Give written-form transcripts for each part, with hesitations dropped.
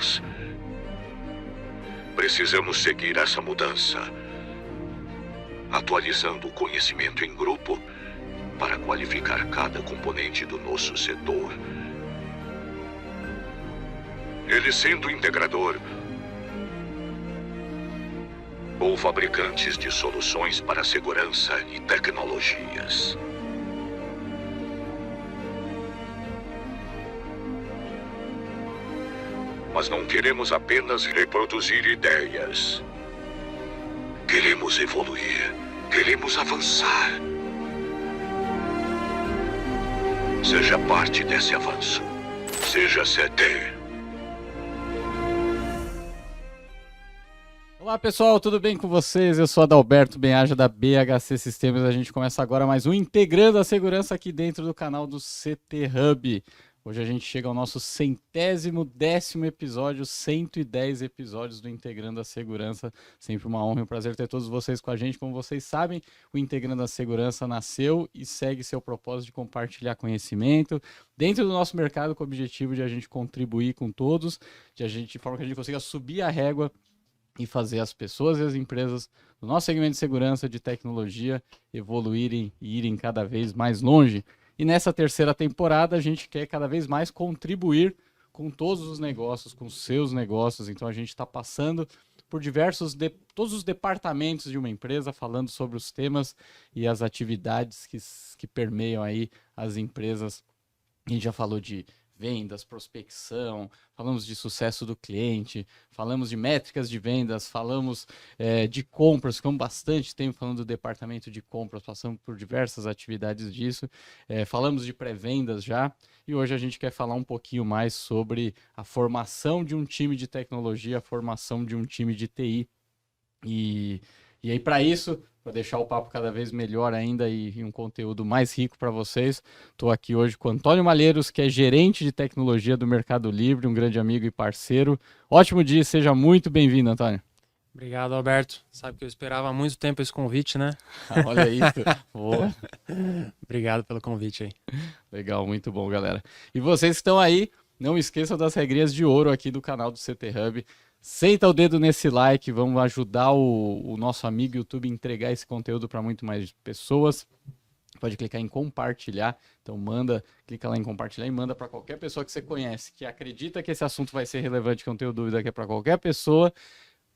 nós. Precisamos seguir essa mudança, atualizando o conhecimento em grupo para qualificar cada componente do nosso setor. Ele sendo integrador ou fabricantes de soluções para segurança e tecnologias. Mas não queremos apenas reproduzir ideias. Queremos evoluir. Queremos avançar. Seja parte desse avanço. Seja CT. Olá pessoal, tudo bem com vocês? Eu sou Adalberto Benhaja da BHC Sistemas. A gente começa agora mais um Integrando a Segurança aqui dentro do canal do CT Hub. Hoje a gente chega ao nosso 110º episódio, 110 episódios do Integrando a Segurança. Sempre uma honra e um prazer ter todos vocês com a gente. Como vocês sabem, o Integrando a Segurança nasceu e segue seu propósito de compartilhar conhecimento dentro do nosso mercado com o objetivo de a gente contribuir com todos, de forma que a gente consiga subir a régua e fazer as pessoas e as empresas do nosso segmento de segurança, de tecnologia, evoluírem e irem cada vez mais longe. E nessa terceira temporada a gente quer cada vez mais contribuir com todos os negócios, com os seus negócios. Então a gente está passando por todos os departamentos de uma empresa, falando sobre os temas e as atividades que permeiam aí as empresas. A gente já falou de vendas, prospecção, falamos de sucesso do cliente, falamos de métricas de vendas, falamos de compras, ficamos bastante tempo falando do departamento de compras, passamos por diversas atividades disso, falamos de pré-vendas já, e hoje a gente quer falar um pouquinho mais sobre a formação de um time de tecnologia, a formação de um time de TI. E aí, para isso, para deixar o papo cada vez melhor ainda e um conteúdo mais rico para vocês, estou aqui hoje com o Antônio Malheiros, que é gerente de tecnologia do Mercado Livre, um grande amigo e parceiro. Ótimo dia, seja muito bem-vindo, Antônio. Obrigado, Alberto. Sabe que eu esperava há muito tempo esse convite, né? Olha isso. Boa. Obrigado pelo convite aí. Legal, muito bom, galera. E vocês que estão aí, não esqueçam das regrinhas de ouro aqui do canal do CT Hub. Senta o dedo nesse like, vamos ajudar o nosso amigo YouTube a entregar esse conteúdo para muito mais pessoas. Pode clicar em compartilhar, então clica lá em compartilhar e manda para qualquer pessoa que você conhece, que acredita que esse assunto vai ser relevante, que eu não tenho dúvida que é para qualquer pessoa.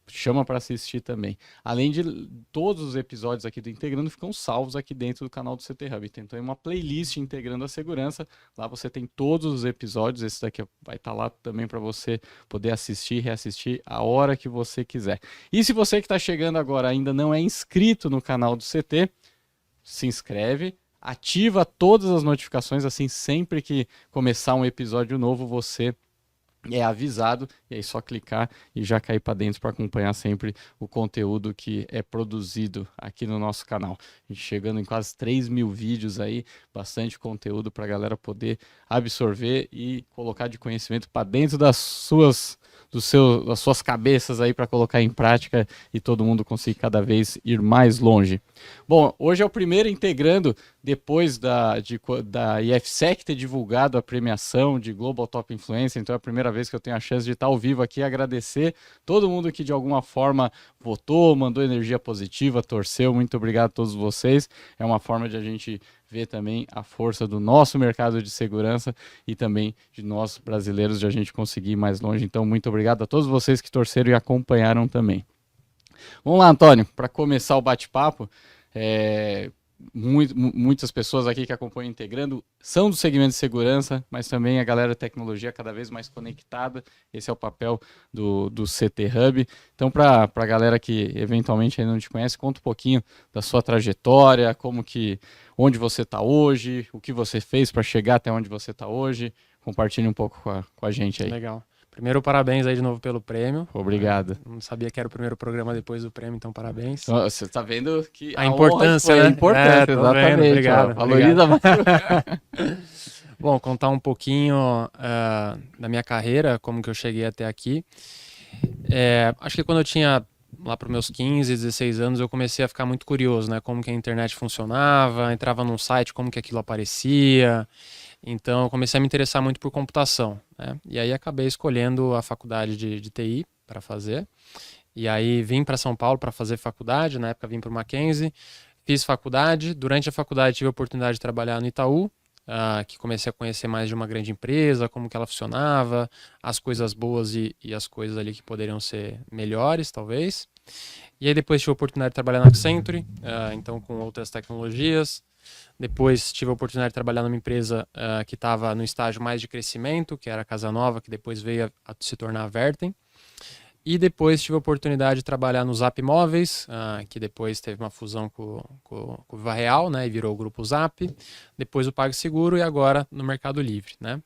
Chama para assistir também. Além de todos os episódios aqui do Integrando ficam salvos aqui dentro do canal do CT Hub. Tem então uma playlist Integrando a Segurança. Lá você tem todos os episódios. Esse daqui vai estar lá também para você poder assistir, reassistir a hora que você quiser. E se você que está chegando agora ainda não é inscrito no canal do CT, se inscreve, ativa todas as notificações, assim sempre que começar um episódio novo você é avisado, e aí só clicar e já cair para dentro para acompanhar sempre o conteúdo que é produzido aqui no nosso canal. A gente chegando em quase 3.000 vídeos aí, bastante conteúdo para a galera poder absorver e colocar de conhecimento para dentro das suas cabeças aí para colocar em prática e todo mundo conseguir cada vez ir mais longe. Bom, hoje é o primeiro Integrando, depois da IFSEC ter divulgado a premiação de Global Top Influencer, então é a primeira vez que eu tenho a chance de estar ao vivo aqui e agradecer todo mundo que de alguma forma votou, mandou energia positiva, torceu, muito obrigado a todos vocês, é uma forma de a gente ver também a força do nosso mercado de segurança e também de nós brasileiros de a gente conseguir ir mais longe. Então, muito obrigado a todos vocês que torceram e acompanharam também. Vamos lá, Antônio, para começar o bate-papo, muitas pessoas aqui que acompanham Integrando são do segmento de segurança, mas também a galera de tecnologia cada vez mais conectada. Esse é o papel do CT Hub. Então, para a galera que eventualmente ainda não te conhece, conta um pouquinho da sua trajetória, onde você está hoje, o que você fez para chegar até onde você está hoje. Compartilhe um pouco com a gente aí. Legal. Primeiro, parabéns aí de novo pelo prêmio. Obrigado. Não sabia que era o primeiro programa depois do prêmio, então parabéns. Você está vendo que a importância, né? A importância, exatamente. Vendo, obrigado. Valoriza mais. Bom, contar um pouquinho da minha carreira, como que eu cheguei até aqui. Acho que quando eu tinha lá para os meus 15, 16 anos, eu comecei a ficar muito curioso, né? Como que a internet funcionava, entrava num site, como que aquilo aparecia. Então, eu comecei a me interessar muito por computação, né? E aí acabei escolhendo a faculdade de TI para fazer. E aí vim para São Paulo para fazer faculdade, na época vim para o Mackenzie, fiz faculdade. Durante a faculdade tive a oportunidade de trabalhar no Itaú, que comecei a conhecer mais de uma grande empresa, como que ela funcionava, as coisas boas e as coisas ali que poderiam ser melhores, talvez. E aí depois tive a oportunidade de trabalhar na Accenture, então com outras tecnologias. Depois tive a oportunidade de trabalhar numa empresa que estava no estágio mais de crescimento, que era a Casa Nova, que depois veio a se tornar a Vertem. E depois tive a oportunidade de trabalhar no Zap Móveis, que depois teve uma fusão com o Viva Real, né, e virou o grupo Zap. Depois o PagSeguro e agora no Mercado Livre, né?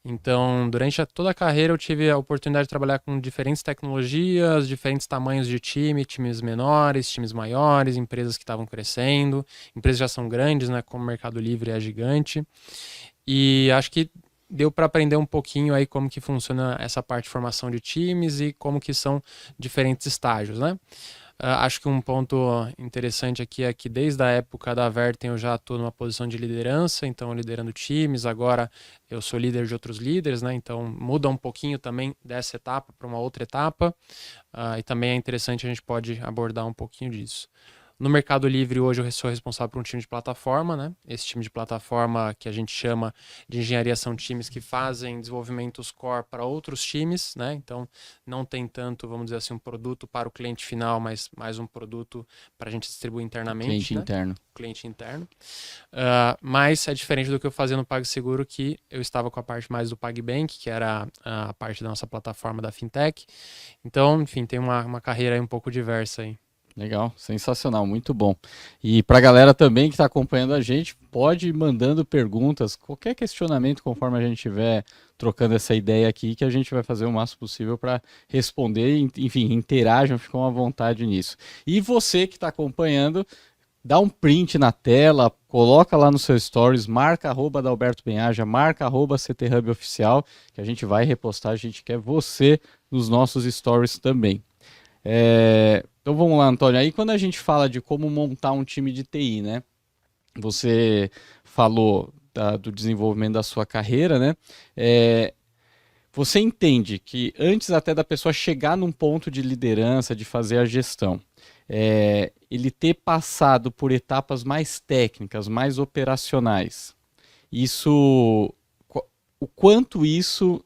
Então, durante toda a carreira eu tive a oportunidade de trabalhar com diferentes tecnologias, diferentes tamanhos de time, times menores, times maiores, empresas que estavam crescendo, empresas que já são grandes, né, como o Mercado Livre é gigante. E acho que deu para aprender um pouquinho aí como que funciona essa parte de formação de times e como que são diferentes estágios, né? Acho que um ponto interessante aqui é que desde a época da Vertem eu já estou numa posição de liderança, então liderando times, agora eu sou líder de outros líderes, né? Então muda um pouquinho também dessa etapa para uma outra etapa, e também é interessante, a gente pode abordar um pouquinho disso. No Mercado Livre, hoje eu sou responsável por um time de plataforma, né? Esse time de plataforma que a gente chama de engenharia são times que fazem desenvolvimentos core para outros times, né? Então, não tem tanto, vamos dizer assim, um produto para o cliente final, mas mais um produto para a gente distribuir internamente. Cliente interno. Cliente interno. Mas é diferente do que eu fazia no PagSeguro, que eu estava com a parte mais do PagBank, que era a parte da nossa plataforma da FinTech. Então, enfim, tem uma carreira aí um pouco diversa aí. Legal, sensacional, muito bom. E para a galera também que está acompanhando a gente, pode ir mandando perguntas, qualquer questionamento conforme a gente estiver trocando essa ideia aqui, que a gente vai fazer o máximo possível para responder. Enfim, interajam, ficam à vontade nisso. E você que está acompanhando, dá um print na tela, coloca lá no seu stories, marca @Adalberto Benhaja, marca @CTHubOficial, que a gente vai repostar, a gente quer você nos nossos stories também. Então vamos lá, Antônio. Aí quando a gente fala de como montar um time de TI, né? Você falou do desenvolvimento da sua carreira, né? Você entende que antes até da pessoa chegar num ponto de liderança, de fazer a gestão, ele ter passado por etapas mais técnicas, mais operacionais, o quanto isso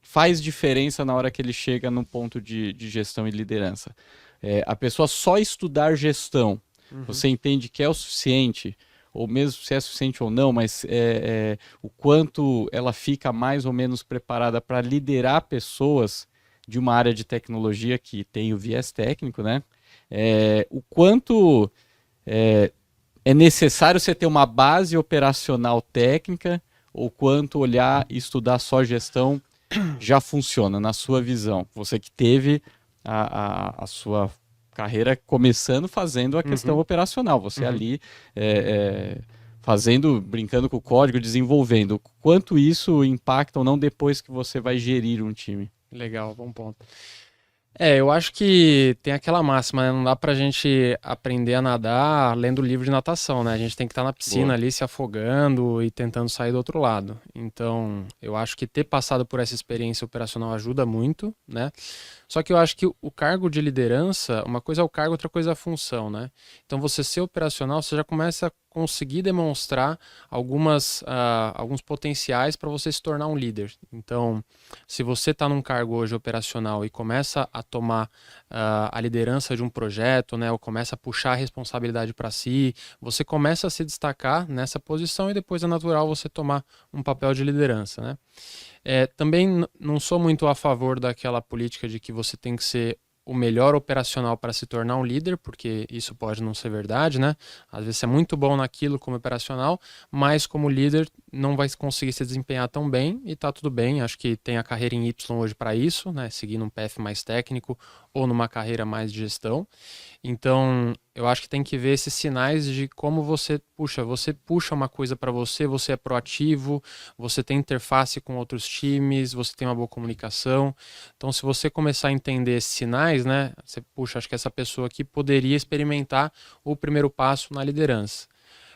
faz diferença na hora que ele chega no ponto de gestão e liderança? A pessoa só estudar gestão, você entende que é o suficiente, ou mesmo se é suficiente ou não, mas o quanto ela fica mais ou menos preparada para liderar pessoas de uma área de tecnologia que tem o viés técnico, né? O quanto é necessário você ter uma base operacional técnica, ou quanto olhar e estudar só gestão já funciona, na sua visão? Você que teve a sua carreira começando fazendo a questão operacional, você ali brincando com o código, desenvolvendo. Quanto isso impacta ou não depois que você vai gerir um time? Legal, bom ponto. Eu acho que tem aquela máxima, né? Não dá pra gente aprender a nadar lendo livro de natação, né? A gente tem que estar na piscina ali se afogando e tentando sair do outro lado. Então, eu acho que ter passado por essa experiência operacional ajuda muito, né? Só que eu acho que o cargo de liderança, uma coisa é o cargo, outra coisa é a função, né? Então, você ser operacional, você já começa a conseguir demonstrar alguns potenciais para você se tornar um líder. Então, se você está num cargo hoje operacional e começa a tomar a liderança de um projeto, né, ou começa a puxar a responsabilidade para si, você começa a se destacar nessa posição e depois é natural você tomar um papel de liderança, né? Também não sou muito a favor daquela política de que você tem que ser o melhor operacional para se tornar um líder, porque isso pode não ser verdade, né? Às vezes você é muito bom naquilo como operacional, mas como líder não vai conseguir se desempenhar tão bem e tá tudo bem. Acho que tem a carreira em Y hoje para isso, né? Seguir num path mais técnico ou numa carreira mais de gestão. Então, eu acho que tem que ver esses sinais de como você puxa uma coisa para você é proativo, você tem interface com outros times, você tem uma boa comunicação. Então, se você começar a entender esses sinais, né, você acho que essa pessoa aqui poderia experimentar o primeiro passo na liderança.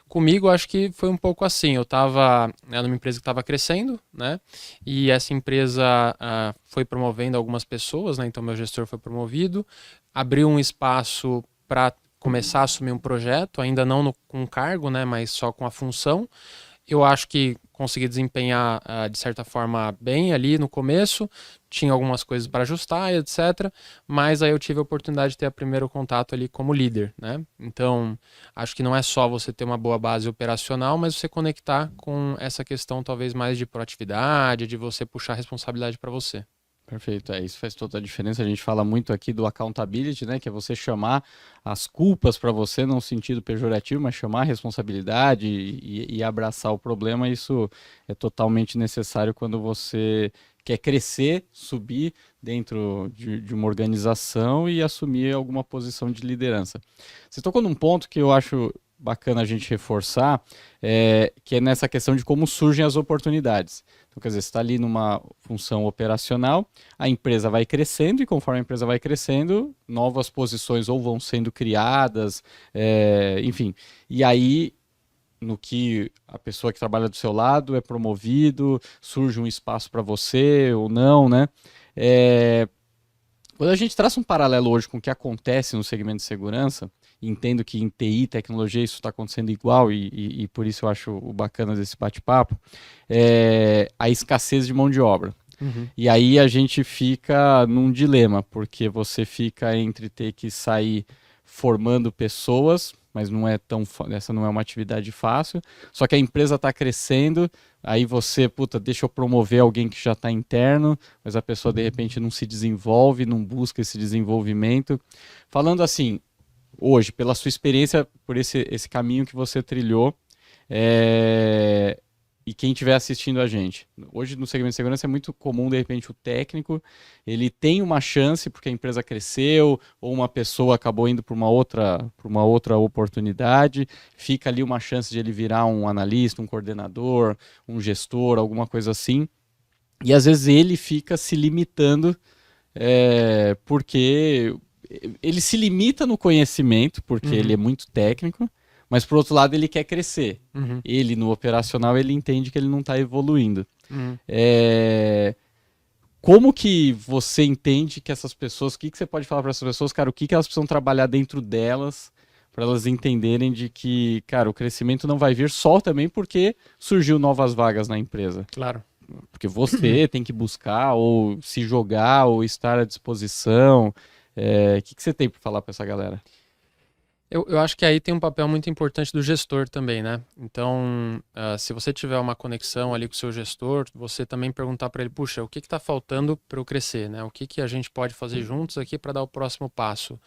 Comigo, acho que foi um pouco assim. Eu estava numa empresa que estava crescendo, né? E essa empresa foi promovendo algumas pessoas, né? Então, meu gestor foi promovido, abriu um espaço para começar a assumir um projeto, ainda não com cargo, né? Mas só com a função. Eu acho que consegui desempenhar de certa forma bem ali no começo, tinha algumas coisas para ajustar, etc. Mas aí eu tive a oportunidade de ter o primeiro contato ali como líder, né? Então, acho que não é só você ter uma boa base operacional, mas você conectar com essa questão talvez mais de proatividade, de você puxar a responsabilidade para você. Perfeito, isso faz toda a diferença. A gente fala muito aqui do accountability, né? Que é você chamar as culpas para você, não no sentido pejorativo, mas chamar a responsabilidade e abraçar o problema. Isso é totalmente necessário quando você quer crescer, subir dentro de uma organização e assumir alguma posição de liderança. Você tocou num ponto que eu acho bacana a gente reforçar, que é nessa questão de como surgem as oportunidades. Então, quer dizer, você está ali numa função operacional, a empresa vai crescendo e conforme a empresa vai crescendo, novas posições ou vão sendo criadas, enfim. E aí, no que a pessoa que trabalha do seu lado é promovido, surge um espaço para você ou não, né? Quando a gente traça um paralelo hoje com o que acontece no segmento de segurança, entendo que em TI, tecnologia, isso está acontecendo igual e por isso eu acho o bacana desse bate-papo, a escassez de mão de obra. Uhum. E aí a gente fica num dilema, porque você fica entre ter que sair formando pessoas, mas essa não é uma atividade fácil, só que a empresa está crescendo, aí você, deixa eu promover alguém que já está interno, mas a pessoa de repente não se desenvolve, não busca esse desenvolvimento. Falando assim, hoje, pela sua experiência, por esse caminho que você trilhou, e quem estiver assistindo a gente. Hoje, no segmento de segurança, é muito comum, de repente, o técnico, ele tem uma chance porque a empresa cresceu, ou uma pessoa acabou indo para uma outra oportunidade, fica ali uma chance de ele virar um analista, um coordenador, um gestor, alguma coisa assim. E, às vezes, ele fica se limitando porque ele se limita no conhecimento, porque ele é muito técnico, mas por outro lado ele quer crescer. Uhum. Ele no operacional ele entende que ele não está evoluindo. Uhum. Como que você entende que essas pessoas, o que você pode falar para essas pessoas, cara, o que elas precisam trabalhar dentro delas para elas entenderem de que, cara, o crescimento não vai vir só também porque surgiu novas vagas na empresa. Claro. Porque você tem que buscar ou se jogar ou estar à disposição. O que você tem para falar para essa galera? Eu acho que aí tem um papel muito importante do gestor também, né? Então, se você tiver uma conexão ali com o seu gestor, você também perguntar para ele, puxa, o que está faltando para eu crescer, né? O que a gente pode fazer juntos aqui para dar o próximo passo?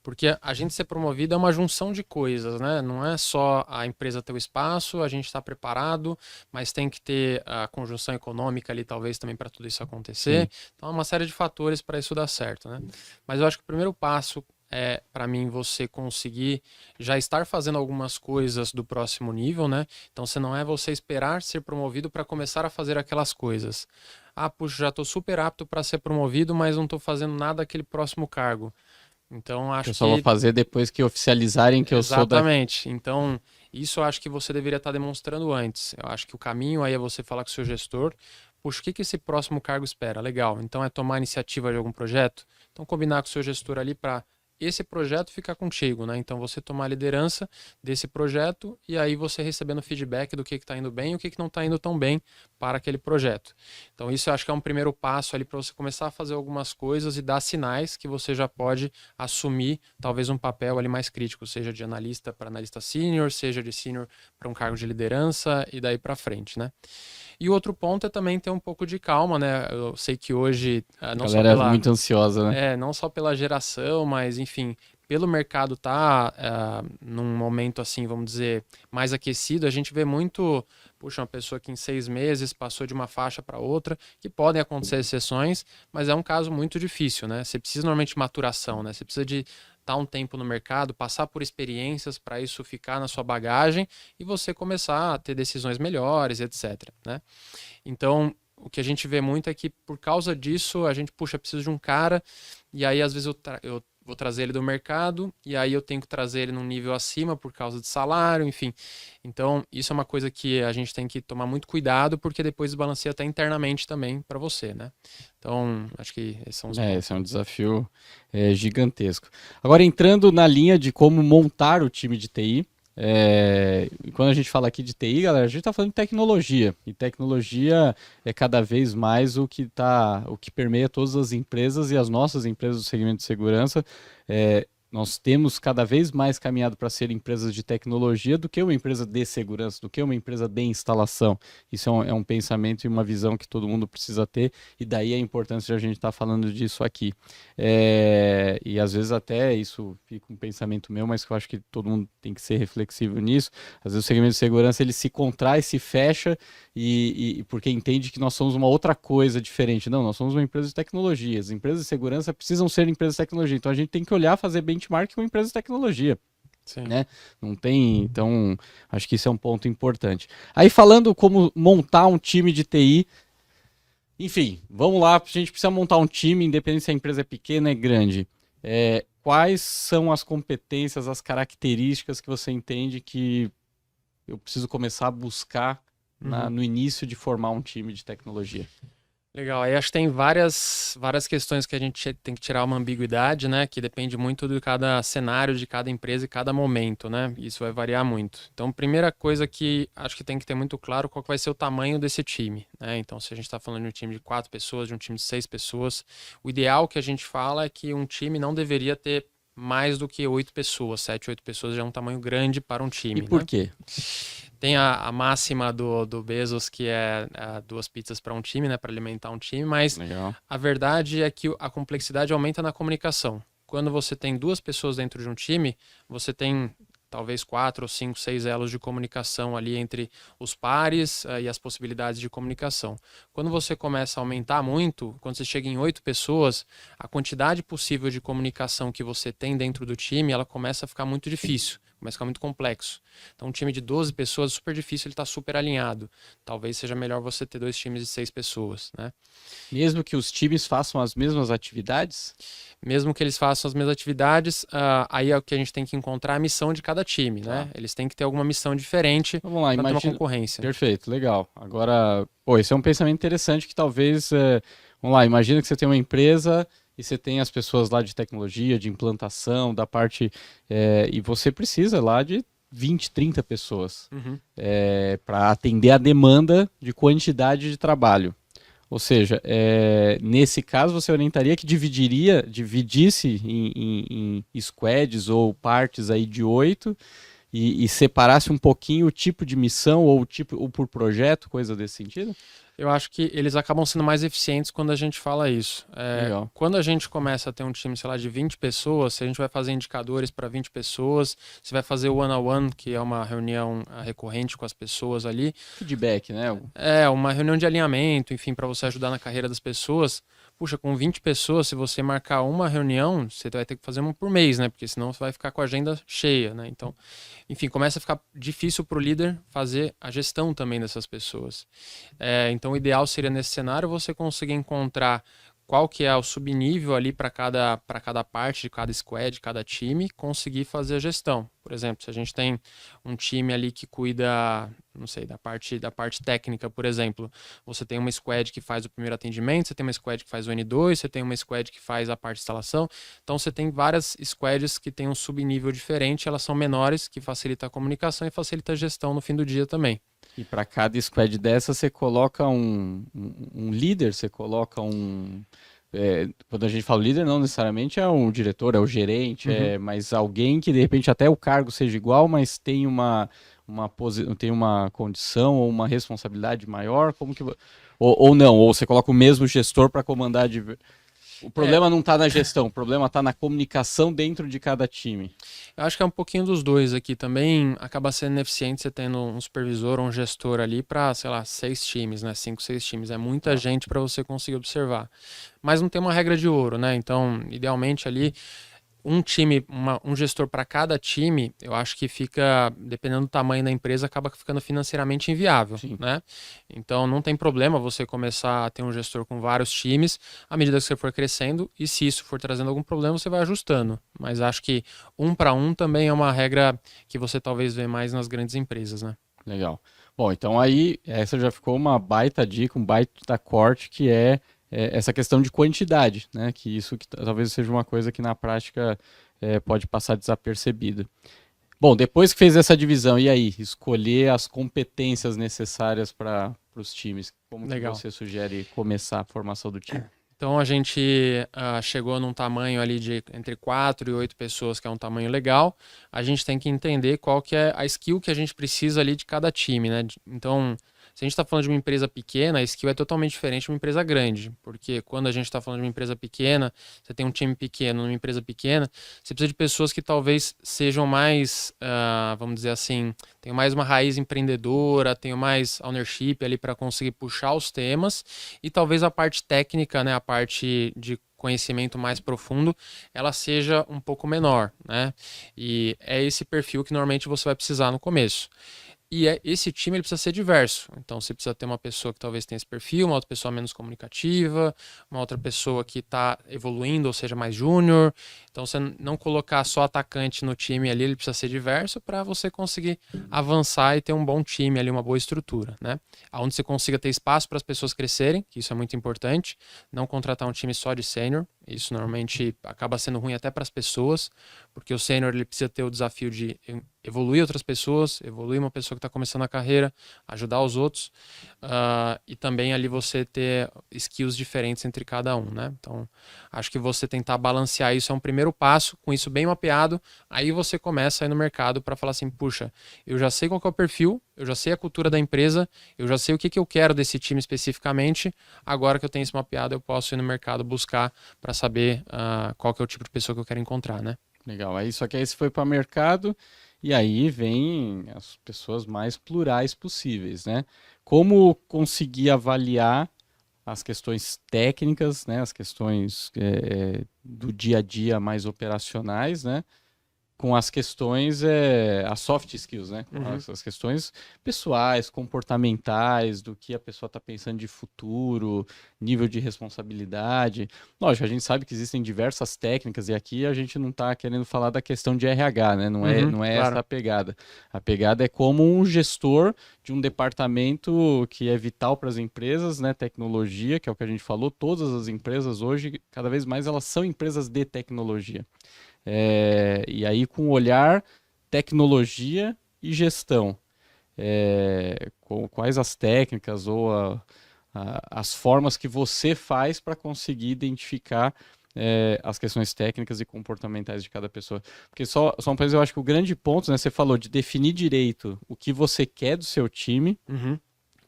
Porque a gente ser promovido é uma junção de coisas, né? Não é só a empresa ter o espaço, a gente está preparado, mas tem que ter a conjunção econômica ali, talvez, também para tudo isso acontecer. Sim. Então, é uma série de fatores para isso dar certo, né? Mas eu acho que o primeiro passo é, para mim, você conseguir já estar fazendo algumas coisas do próximo nível, né? Então, não é você esperar ser promovido para começar a fazer aquelas coisas. Puxa, já estou super apto para ser promovido, mas não estou fazendo nada daquele próximo cargo. Então, acho que... Eu só vou fazer depois que oficializarem que eu sou da... Exatamente. Então, isso eu acho que você deveria estar demonstrando antes. Eu acho que o caminho aí é você falar com o seu gestor, puxa, o que esse próximo cargo espera? Legal. Então, é tomar a iniciativa de algum projeto? Então, combinar com o seu gestor ali para esse projeto ficar contigo, né? Então você tomar a liderança desse projeto e aí você recebendo feedback do que está indo bem e o que não está indo tão bem para aquele projeto. Então isso eu acho que é um primeiro passo ali para você começar a fazer algumas coisas e dar sinais que você já pode assumir talvez um papel ali mais crítico, seja de analista para analista sênior, seja de sênior para um cargo de liderança e daí para frente, né? E o outro ponto é também ter um pouco de calma, né? Eu sei que hoje... A galera é muito ansiosa, né? Não só pela geração, mas enfim, pelo mercado tá num momento assim, vamos dizer, mais aquecido, a gente vê muito, puxa, uma pessoa que em 6 meses passou de uma faixa para outra, que podem acontecer exceções, mas é um caso muito difícil, né? Você precisa normalmente de maturação, né? Você precisa de estar um tempo no mercado, passar por experiências para isso ficar na sua bagagem e você começar a ter decisões melhores, etc, né? Então, o que a gente vê muito é que por causa disso, a gente, puxa, precisa de um cara, e aí às vezes eu vou trazer ele do mercado e aí eu tenho que trazer ele num nível acima por causa de salário, enfim. Então, isso é uma coisa que a gente tem que tomar muito cuidado, porque depois desbalanceia até internamente também para você, né? Então, acho que esses são os pontos. Esse é um desafio gigantesco. Agora, entrando na linha de como montar o time de TI, quando a gente fala aqui de TI, galera, a gente está falando de tecnologia. E tecnologia é cada vez mais o que permeia todas as empresas e as nossas empresas do segmento de segurança. Nós temos cada vez mais caminhado para ser empresas de tecnologia do que uma empresa de segurança, do que uma empresa de instalação. Isso é um pensamento e uma visão que todo mundo precisa ter, e daí a importância de a gente estar falando disso aqui. E às vezes até isso fica um pensamento meu, mas que eu acho que todo mundo tem que ser reflexivo nisso. Às vezes o segmento de segurança ele se contrai, se fecha, porque entende que nós somos uma outra coisa diferente. Não, nós somos uma empresa de tecnologia. As empresas de segurança precisam ser empresas de tecnologia. Então a gente tem que olhar, fazer benchmark com empresas de tecnologia. Sim. Né? Não tem, então acho que isso é um ponto importante. Aí falando como montar um time de TI, enfim, vamos lá, a gente precisa montar um time, independente se a empresa é pequena ou é grande. Quais são as competências, as características que você entende que eu preciso começar a buscar no início de formar um time de tecnologia? Legal, aí acho que tem várias questões que a gente tem que tirar uma ambiguidade, né? Que depende muito de cada cenário, de cada empresa e cada momento, né? Isso vai variar muito. Então, primeira coisa que acho que tem que ter muito claro qual que vai ser o tamanho desse time, né? Então, se a gente está falando de um time de 4 pessoas, de um time de 6 pessoas, o ideal que a gente fala é que um time não deveria ter mais do que 8 pessoas, 7, 8 pessoas já é um tamanho grande para um time. E por quê? Tem a máxima do Bezos, que é 2 pizzas para um time, né, para alimentar um time, mas Legal. A verdade é que a complexidade aumenta na comunicação. Quando você tem 2 pessoas dentro de um time, você tem talvez 4 ou 5, 6 elos de comunicação ali entre os pares e as possibilidades de comunicação. Quando você começa a aumentar muito, quando você chega em 8 pessoas, a quantidade possível de comunicação que você tem dentro do time, ela começa a ficar muito difícil. Começa a ficar muito complexo. Então, um time de 12 pessoas é super difícil, ele está super alinhado. Talvez seja melhor você ter 2 times de 6 pessoas, né? Mesmo que os times façam as mesmas atividades? Mesmo que eles façam as mesmas atividades, aí é o que a gente tem que encontrar a missão de cada time, né? Eles têm que ter alguma missão diferente para ter uma concorrência. Perfeito, legal. Agora, esse é um pensamento interessante que talvez, vamos lá, imagina que você tem uma empresa e você tem as pessoas lá de tecnologia, de implantação, da parte, e você precisa lá de 20, 30 pessoas para atender a demanda de quantidade de trabalho. Ou seja, nesse caso você orientaria que dividisse em squads ou partes aí de 8 e separasse um pouquinho o tipo de missão ou por projeto, coisa desse sentido? Eu acho que eles acabam sendo mais eficientes quando a gente fala isso. Quando a gente começa a ter um time, sei lá, de 20 pessoas, se a gente vai fazer indicadores para 20 pessoas, se vai fazer o one-on-one, que é uma reunião recorrente com as pessoas ali. Feedback, né? Uma reunião de alinhamento, enfim, para você ajudar na carreira das pessoas. Puxa, com 20 pessoas, se você marcar uma reunião, você vai ter que fazer uma por mês, né? Porque senão você vai ficar com a agenda cheia, né? Então, enfim, começa a ficar difícil para o líder fazer a gestão também dessas pessoas. Então, o ideal seria, nesse cenário, você conseguir encontrar qual que é o subnível ali para cada parte de cada squad, de cada time, conseguir fazer a gestão. Por exemplo, se a gente tem um time ali que cuida, não sei, da parte técnica, por exemplo, você tem uma squad que faz o primeiro atendimento, você tem uma squad que faz o N2, você tem uma squad que faz a parte de instalação. Então, você tem várias squads que têm um subnível diferente, elas são menores, que facilita a comunicação e facilita a gestão no fim do dia também. E para cada squad dessa, você coloca um líder, você coloca quando a gente fala líder, não necessariamente é um diretor, é o gerente, mas alguém que de repente até o cargo seja igual, mas tem tem uma condição ou uma responsabilidade maior, como que ou não, ou você coloca o mesmo gestor para comandar O problema não está na gestão, o problema está na comunicação dentro de cada time. Eu acho que é um pouquinho dos dois aqui também. Acaba sendo ineficiente você tendo um supervisor ou um gestor ali para, sei lá, 6 times, né? 5, 6 times. É muita gente para você conseguir observar. Mas não tem uma regra de ouro, né? Então, idealmente ali, um time, um gestor para cada time, eu acho que fica, dependendo do tamanho da empresa, acaba ficando financeiramente inviável, né? Então não tem problema você começar a ter um gestor com vários times à medida que você for crescendo, e se isso for trazendo algum problema, você vai ajustando. Mas acho que 1 para 1 também é uma regra que você talvez vê mais nas grandes empresas, né? Legal. Bom, então aí essa já ficou uma baita dica, um baita corte, que é essa questão de quantidade, né? Que isso que talvez seja uma coisa que na prática pode passar desapercebido. Bom, depois que fez essa divisão, e aí? Escolher as competências necessárias para os times. Como que você sugere começar a formação do time? Então a gente chegou num tamanho ali de entre 4 e 8 pessoas, que é um tamanho legal. A gente tem que entender qual que é a skill que a gente precisa ali de cada time, né? Então, se a gente está falando de uma empresa pequena, a skill é totalmente diferente de uma empresa grande. Porque quando a gente está falando de uma empresa pequena, você tem um time pequeno numa empresa pequena, você precisa de pessoas que talvez sejam mais, vamos dizer assim, tenham mais uma raiz empreendedora, tenham mais ownership ali para conseguir puxar os temas, e talvez a parte técnica, né, a parte de conhecimento mais profundo, ela seja um pouco menor, né? E é esse perfil que normalmente você vai precisar no começo. E esse time ele precisa ser diverso. Então você precisa ter uma pessoa que talvez tenha esse perfil, uma outra pessoa menos comunicativa, uma outra pessoa que está evoluindo, ou seja, mais júnior. Então você não colocar só atacante no time ali, ele precisa ser diverso para você conseguir avançar e ter um bom time ali, uma boa estrutura, né? Onde você consiga ter espaço para as pessoas crescerem, que isso é muito importante. Não contratar um time só de sênior. Isso normalmente acaba sendo ruim até para as pessoas, porque o sênior ele precisa ter o desafio de evoluir outras pessoas, evoluir uma pessoa que está começando a carreira, ajudar os outros, e também ali você ter skills diferentes entre cada um, né? Então, acho que você tentar balancear isso é um primeiro passo, com isso bem mapeado, aí você começa a ir no mercado para falar assim, puxa, eu já sei qual que é o perfil, eu já sei a cultura da empresa, eu já sei o que eu quero desse time especificamente, agora que eu tenho isso mapeado, eu posso ir no mercado buscar para saber qual que é o tipo de pessoa que eu quero encontrar, né? Legal, aí só que aí você foi para o mercado e aí vem as pessoas mais plurais possíveis, né? Como conseguir avaliar as questões técnicas, né? As questões do dia a dia mais operacionais, né? Com as questões, as soft skills, né? Com as questões pessoais, comportamentais, do que a pessoa está pensando de futuro, nível de responsabilidade. Lógico, a gente sabe que existem diversas técnicas, e aqui a gente não está querendo falar da questão de RH, né? Não é claro. Essa a pegada. A pegada é como um gestor de um departamento que é vital para as empresas, né? Tecnologia, que é o que a gente falou, todas as empresas hoje, cada vez mais, elas são empresas de tecnologia. E aí com olhar, tecnologia e gestão. Quais as técnicas ou as formas que você faz para conseguir identificar as questões técnicas e comportamentais de cada pessoa. Porque só uma coisa, eu acho que o grande ponto, né, você falou de definir direito o que você quer do seu time,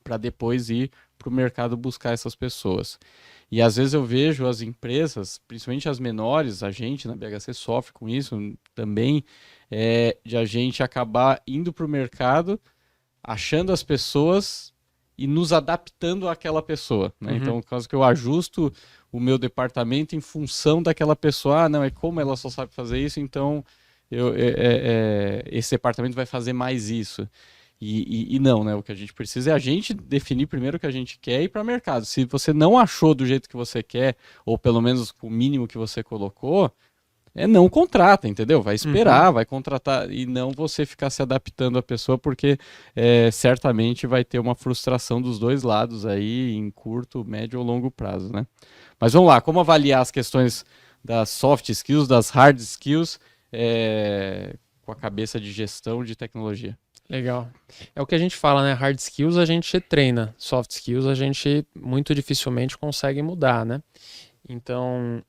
para depois ir para o mercado buscar essas pessoas. E às vezes eu vejo as empresas, principalmente as menores, a gente na BHC sofre com isso também, de a gente acabar indo para o mercado, achando as pessoas e nos adaptando àquela pessoa, né? Então, no caso que eu ajusto o meu departamento em função daquela pessoa, não, é como ela só sabe fazer isso, então esse departamento vai fazer mais isso. E não, né? O que a gente precisa é a gente definir primeiro o que a gente quer e ir para o mercado. Se você não achou do jeito que você quer, ou pelo menos o mínimo que você colocou, não contrata, entendeu? Vai esperar, vai contratar, e não você ficar se adaptando à pessoa, porque certamente vai ter uma frustração dos dois lados aí em curto, médio ou longo prazo, né? Mas vamos lá, como avaliar as questões das soft skills, das hard skills, com a cabeça de gestão de tecnologia? Legal. É o que a gente fala, né? Hard skills a gente treina, soft skills a gente muito dificilmente consegue mudar, né? Então,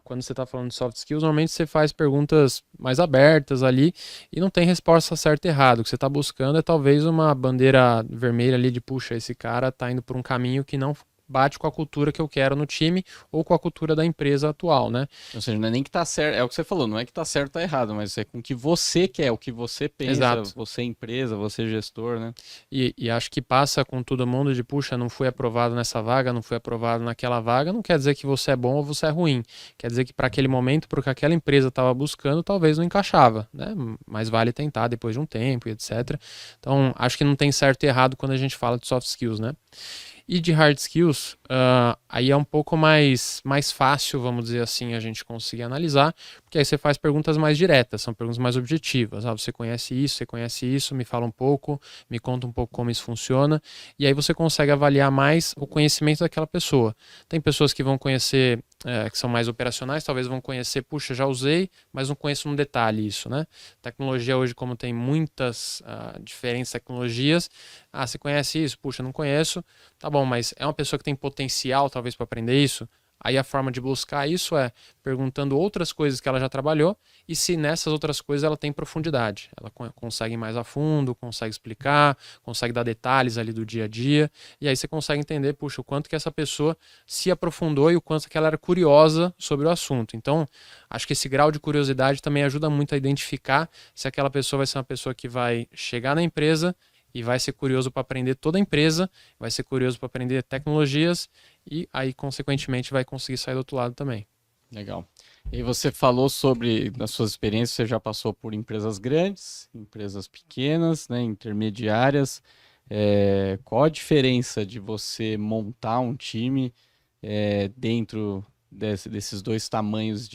quando você está falando de soft skills, normalmente você faz perguntas mais abertas ali e não tem resposta certa e errada. O que você está buscando é talvez uma bandeira vermelha ali de, puxa, esse cara está indo por um caminho que não bate com a cultura que eu quero no time ou com a cultura da empresa atual, né? Ou seja, não é nem que tá certo, é o que você falou, não é que tá certo ou tá errado, mas é com o que você quer, o que você pensa, Exato. você empresa, você gestor, né? E acho que passa com todo mundo de, puxa, não fui aprovado nessa vaga, não fui aprovado naquela vaga, não quer dizer que você é bom ou você é ruim. Quer dizer que para aquele momento, porque aquela empresa estava buscando, talvez não encaixava, né? Mas vale tentar depois de um tempo, e etc. Então, acho que não tem certo e errado quando a gente fala de soft skills, né? E de hard skills, aí é um pouco mais fácil, vamos dizer assim, a gente conseguir analisar, porque aí você faz perguntas mais diretas, são perguntas mais objetivas. Você conhece isso, me fala um pouco, me conta um pouco como isso funciona, e aí você consegue avaliar mais o conhecimento daquela pessoa. Tem pessoas que vão conhecer, que são mais operacionais, talvez vão conhecer, puxa, já usei, mas não conheço no detalhe isso, né? Tecnologia hoje, como tem muitas diferentes tecnologias, você conhece isso? Puxa, não conheço. Tá bom, mas é uma pessoa que tem potencial, talvez, para aprender isso? Aí a forma de buscar isso é perguntando outras coisas que ela já trabalhou e se nessas outras coisas ela tem profundidade. Ela consegue ir mais a fundo, consegue explicar, consegue dar detalhes ali do dia a dia. E aí você consegue entender, puxa, o quanto que essa pessoa se aprofundou e o quanto que ela era curiosa sobre o assunto. Então, acho que esse grau de curiosidade também ajuda muito a identificar se aquela pessoa vai ser uma pessoa que vai chegar na empresa e vai ser curioso para aprender toda a empresa, vai ser curioso para aprender tecnologias e aí, consequentemente, vai conseguir sair do outro lado também. Legal. E você falou sobre, nas suas experiências, você já passou por empresas grandes, empresas pequenas, né, intermediárias. Qual a diferença de você montar um time dentro desses dois tamanhos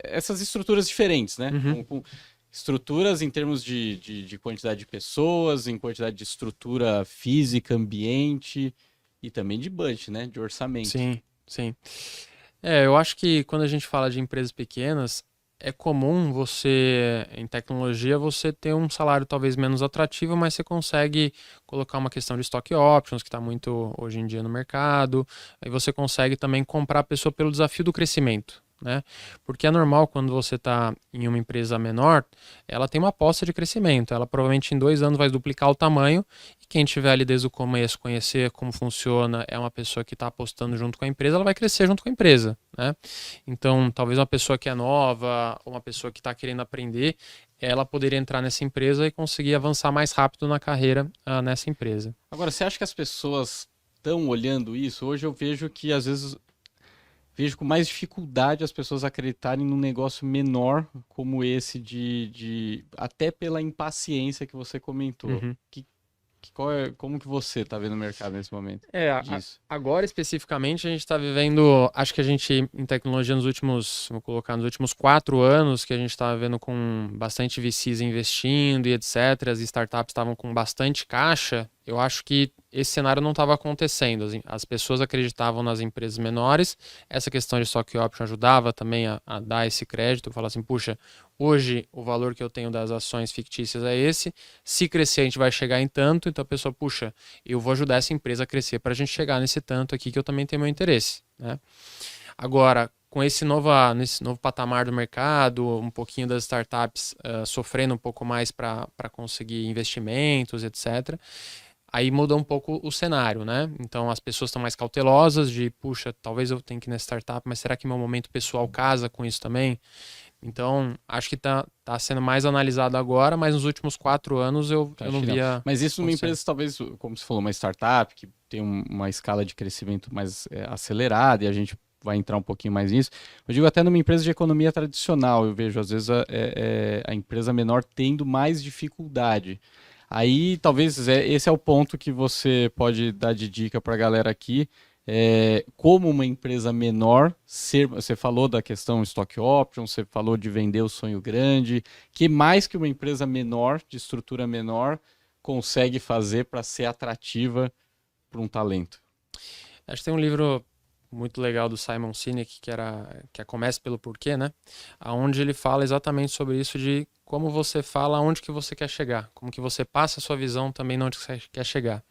essas estruturas diferentes, né? Uhum. Com estruturas em termos de quantidade de pessoas, em quantidade de estrutura física, ambiente e também de budget, né? De orçamento. Sim, sim. Eu acho que quando a gente fala de empresas pequenas, é comum você, em tecnologia, você ter um salário talvez menos atrativo, mas você consegue colocar uma questão de stock options, que está muito hoje em dia no mercado, aí você consegue também comprar a pessoa pelo desafio do crescimento, né? Porque é normal quando você está em uma empresa menor, ela tem uma aposta de crescimento, ela provavelmente em 2 anos vai duplicar o tamanho, e quem tiver ali desde o começo, conhecer como funciona, é uma pessoa que está apostando junto com a empresa, ela vai crescer junto com a empresa, né? Então, talvez uma pessoa que é nova, ou uma pessoa que está querendo aprender, ela poderia entrar nessa empresa e conseguir avançar mais rápido na carreira nessa empresa. Agora, você acha que as pessoas estão olhando isso? Hoje eu vejo que às vezes vejo com mais dificuldade as pessoas acreditarem num negócio menor como esse até pela impaciência que você comentou. Uhum. Como que você está vendo o mercado nesse momento disso? Agora especificamente a gente está vivendo, acho que a gente em tecnologia vou colocar nos últimos 4 anos, que a gente estava vendo com bastante VCs investindo e etc, as startups estavam com bastante caixa, eu acho que esse cenário não estava acontecendo. As pessoas acreditavam nas empresas menores, essa questão de stock option ajudava também a dar esse crédito, falar assim, puxa, hoje o valor que eu tenho das ações fictícias é esse, se crescer a gente vai chegar em tanto, então a pessoa, puxa, eu vou ajudar essa empresa a crescer para a gente chegar nesse tanto aqui que eu também tenho meu interesse, né? Agora, com nesse novo patamar do mercado, um pouquinho das startups sofrendo um pouco mais para conseguir investimentos, etc., aí muda um pouco o cenário, né? Então as pessoas estão mais cautelosas de, puxa, talvez eu tenha que ir nessa startup, mas será que meu momento pessoal casa com isso também? Então, acho que tá sendo mais analisado agora, mas nos últimos 4 anos eu não via. Mas isso numa empresa, talvez, como você falou, uma startup, que tem uma escala de crescimento mais acelerada, e a gente vai entrar um pouquinho mais nisso. Eu digo até numa empresa de economia tradicional, eu vejo às vezes a empresa menor tendo mais dificuldade. Aí, talvez, esse é o ponto que você pode dar de dica para a galera aqui. Como uma empresa menor, você falou da questão stock option, você falou de vender o sonho grande, que mais que uma empresa menor, de estrutura menor, consegue fazer para ser atrativa para um talento? Acho que tem um livro muito legal do Simon Sinek, que é Comece pelo Porquê, né? Onde ele fala exatamente sobre isso de como você fala onde que você quer chegar, como que você passa a sua visão também onde você quer chegar.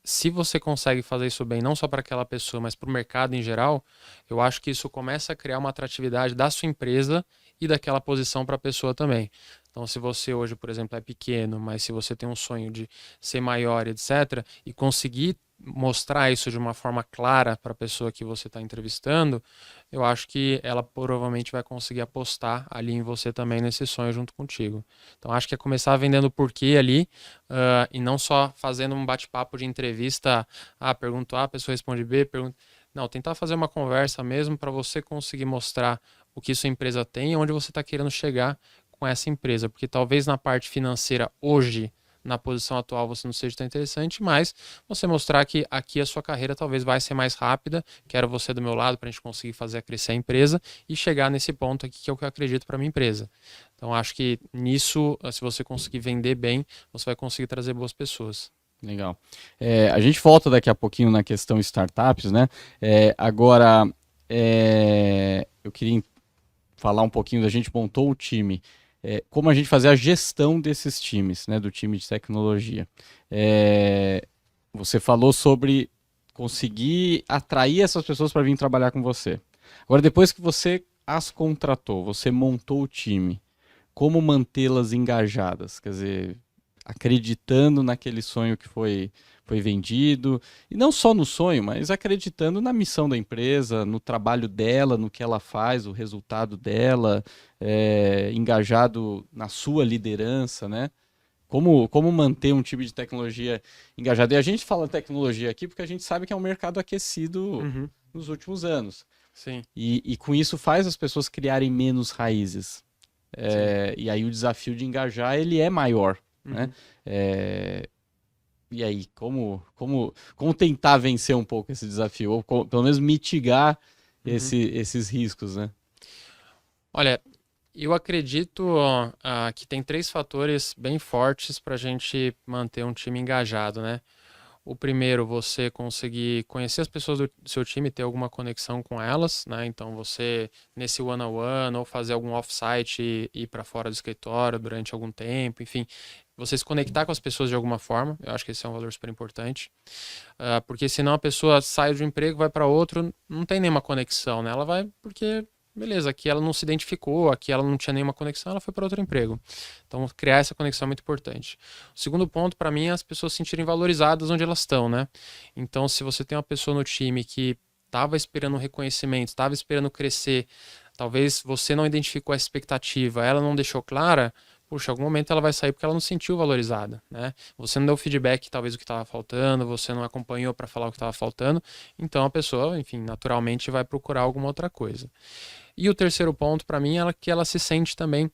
Se você consegue fazer isso bem, não só para aquela pessoa, mas para o mercado em geral, eu acho que isso começa a criar uma atratividade da sua empresa e daquela posição para a pessoa também. Então, se você hoje, por exemplo, é pequeno, mas se você tem um sonho de ser maior, etc., e conseguir mostrar isso de uma forma clara para a pessoa que você está entrevistando, eu acho que ela provavelmente vai conseguir apostar ali em você também nesse sonho junto contigo. Então acho que é começar vendendo o porquê ali, e não só fazendo um bate-papo de entrevista, pergunta A, a pessoa responde B, pergunta... Não, tentar fazer uma conversa mesmo para você conseguir mostrar o que sua empresa tem e onde você está querendo chegar com essa empresa, porque talvez na parte financeira hoje, na posição atual, você não seja tão interessante, mas você mostrar que aqui a sua carreira talvez vai ser mais rápida, quero você do meu lado para a gente conseguir fazer crescer a empresa e chegar nesse ponto aqui que é o que eu acredito para minha empresa. Então acho que nisso, se você conseguir vender bem, você vai conseguir trazer boas pessoas. Legal. A gente volta daqui a pouquinho na questão startups, né? Agora, eu queria falar um pouquinho, a gente montou o time, como a gente fazer a gestão desses times, né, do time de tecnologia. Você falou sobre conseguir atrair essas pessoas para vir trabalhar com você. Agora, depois que você as contratou, você montou o time, como mantê-las engajadas? Quer dizer, acreditando naquele sonho que foi vendido, e não só no sonho, mas acreditando na missão da empresa, no trabalho dela, no que ela faz, o resultado dela, engajado na sua liderança, né? Como manter um time de tecnologia engajado? E a gente fala tecnologia aqui porque a gente sabe que é um mercado aquecido nos últimos anos. Sim. E com isso faz as pessoas criarem menos raízes. E aí o desafio de engajar ele é maior. Né? E aí, como tentar vencer um pouco esse desafio? Ou pelo menos mitigar esses riscos, né? Olha, eu acredito que tem 3 fatores bem fortes para a gente manter um time engajado, né? O primeiro, você conseguir conhecer as pessoas do seu time, ter alguma conexão com elas, né? Então, você, nesse one-on-one, ou fazer algum off-site e ir para fora do escritório durante algum tempo, enfim, você se conectar com as pessoas de alguma forma, eu acho que esse é um valor super importante. Porque senão a pessoa sai de um emprego, vai para outro, não tem nenhuma conexão, né? Ela vai porque... Beleza, aqui ela não se identificou, aqui ela não tinha nenhuma conexão, ela foi para outro emprego. Então, criar essa conexão é muito importante. O segundo ponto, para mim, é as pessoas se sentirem valorizadas onde elas estão, né? Então, se você tem uma pessoa no time que estava esperando um reconhecimento, estava esperando crescer, talvez você não identificou essa expectativa, ela não deixou clara, puxa, em algum momento ela vai sair porque ela não se sentiu valorizada, né? Você não deu feedback, talvez, o que estava faltando, você não acompanhou para falar o que estava faltando, então a pessoa, enfim, naturalmente vai procurar alguma outra coisa. E o terceiro ponto, para mim, é que ela se sente também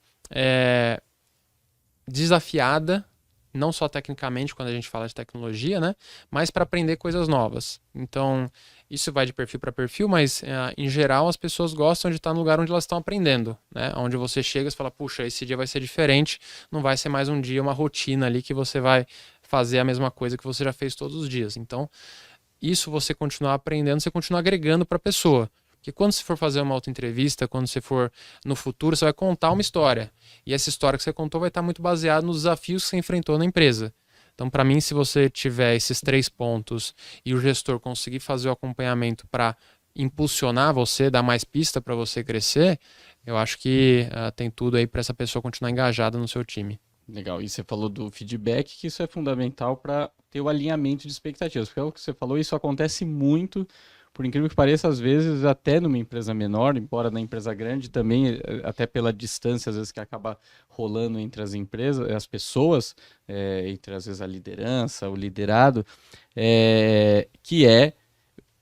desafiada, não só tecnicamente, quando a gente fala de tecnologia, né? Mas para aprender coisas novas. Então, isso vai de perfil para perfil, mas, em geral, as pessoas gostam de estar no lugar onde elas estão aprendendo, né? Onde você chega e fala, puxa, esse dia vai ser diferente, não vai ser mais um dia, uma rotina ali que você vai fazer a mesma coisa que você já fez todos os dias. Então, isso você continuar aprendendo, você continua agregando para a pessoa. Porque quando você for fazer uma autoentrevista, quando você for no futuro, você vai contar uma história. E essa história que você contou vai estar muito baseada nos desafios que você enfrentou na empresa. Então, para mim, se você tiver esses 3 pontos e o gestor conseguir fazer o acompanhamento para impulsionar você, dar mais pista para você crescer, eu acho que tem tudo aí para essa pessoa continuar engajada no seu time. Legal. E você falou do feedback, que isso é fundamental para ter o alinhamento de expectativas. Porque é o que você falou, isso acontece muito. Por incrível que pareça, às vezes, até numa empresa menor, embora na empresa grande também, até pela distância, às vezes, que acaba rolando entre as empresas, as pessoas, entre, às vezes, a liderança, o liderado, que é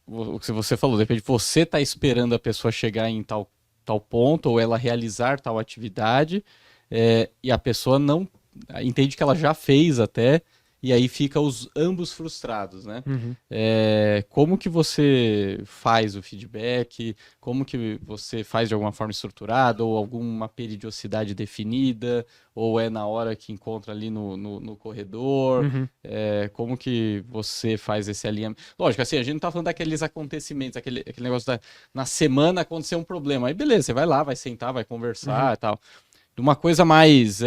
o que você falou, de repente você está esperando a pessoa chegar em tal ponto, ou ela realizar tal atividade, e a pessoa não entende que ela já fez até, e aí fica ambos frustrados, né? Como que você faz o feedback? Como que você faz de alguma forma estruturada ou alguma periodicidade definida? Ou é na hora que encontra ali no corredor? Como que você faz esse alinhamento? Lógico, assim, a gente não tá falando daqueles acontecimentos, aquele negócio na semana aconteceu um problema. Aí beleza, você vai lá, vai sentar, vai conversar e tal. De uma coisa mais,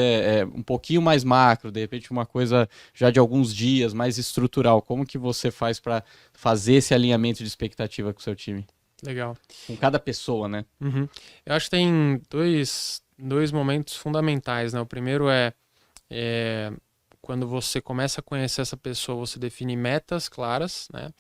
um pouquinho mais macro, de repente uma coisa já de alguns dias, mais estrutural. Como que você faz para fazer esse alinhamento de expectativa com o seu time? Legal. Com cada pessoa, né? Eu acho que tem dois momentos fundamentais, né? O primeiro é quando você começa a conhecer essa pessoa, você define metas claras, né?